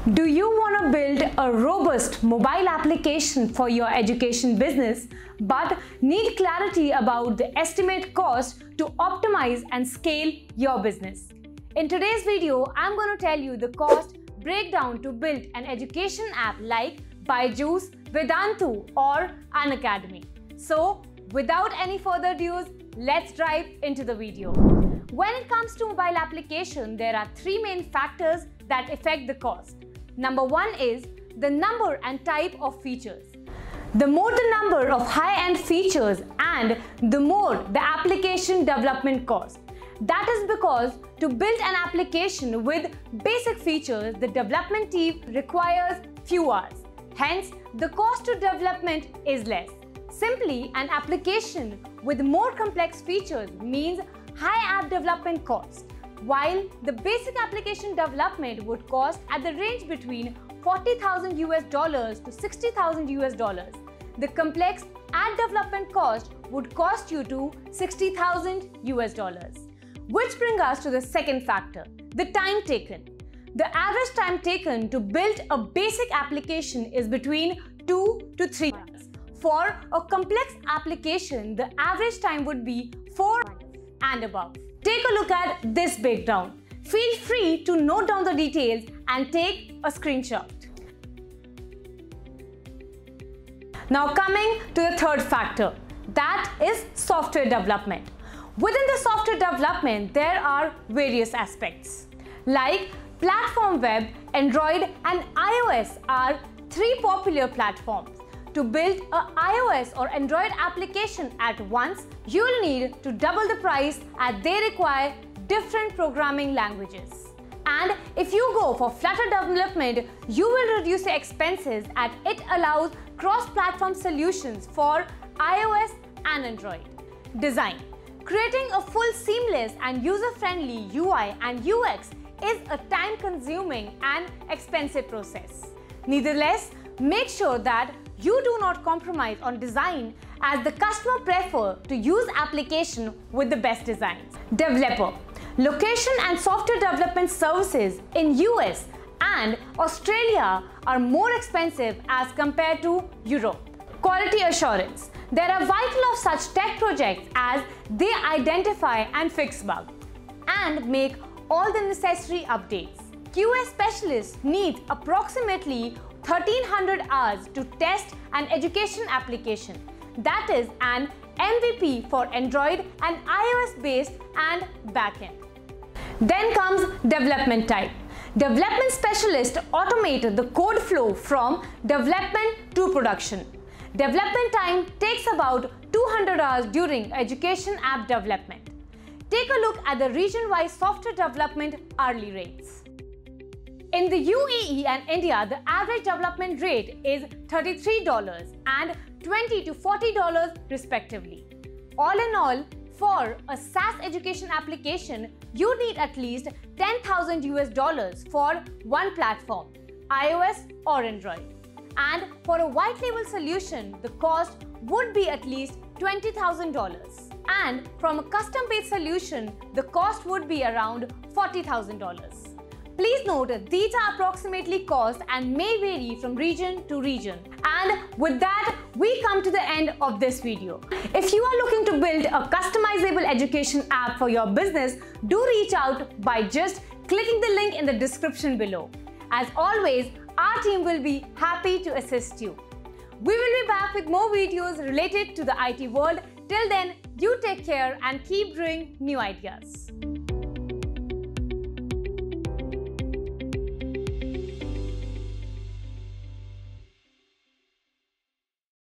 Do you want to build a robust mobile application for your education business but need clarity about the estimate cost to optimize and scale your business? In today's video, I'm going to tell you the cost breakdown to build an education app like Byju's, Vedantu or Unacademy. So, without any further ado, let's dive into the video. When it comes to mobile application, there are three main factors that affect the cost. Number one is the number and type of features. The more the number of high-end features and the more the application development cost. That is because to build an application with basic features, the development team requires few hours. Hence, the cost to development is less. Simply, an application with more complex features means high app development cost. While the basic application development would cost at the range between $40,000 to $60,000, the complex app development cost would cost you to $60,000. Which brings us to the second factor, the time taken. The average time taken to build a basic application is between 2 to 3 hours. For a complex application, the average time would be 4 and above. Take a look at this breakdown. Feel free to note down the details and take a screenshot. Now coming to the third factor, that is software development. Within the software development, there are various aspects. Like platform web, Android and iOS are three popular platforms. To build an iOS or Android application at once, you will need to double the price as they require different programming languages. And if you go for Flutter development, you will reduce the expenses as it allows cross-platform solutions for iOS and Android. Design. Creating a full seamless and user-friendly UI and UX is a time-consuming and expensive process. Nevertheless, make sure that you do not compromise on design as the customer prefer to use application with the best designs. Developer. Location and software development services in US and Australia are more expensive as compared to Europe. Quality assurance. There are vital of such tech projects as they identify and fix bugs and make all the necessary updates. QA specialists need approximately 1,300 hours to test an education application. That is an MVP for Android and iOS based and backend. Then comes development type. Development specialists automate the code flow from development to production. Development time takes about 200 hours during education app development. Take a look at the region-wise software development hourly rates. In the UAE and India, the average development rate is $33 and $20 to $40 respectively. All in all, for a SaaS education application, you need at least $10,000 for one platform, iOS or Android. And for a white label solution, the cost would be at least $20,000. And from a custom-based solution, the cost would be around $40,000. Please note that these are approximately cost and may vary from region to region. And with that, we come to the end of this video. If you are looking to build a customizable education app for your business, do reach out by just clicking the link in the description below. As always, our team will be happy to assist you. We will be back with more videos related to the IT world. Till then, you take care and keep brewing new ideas.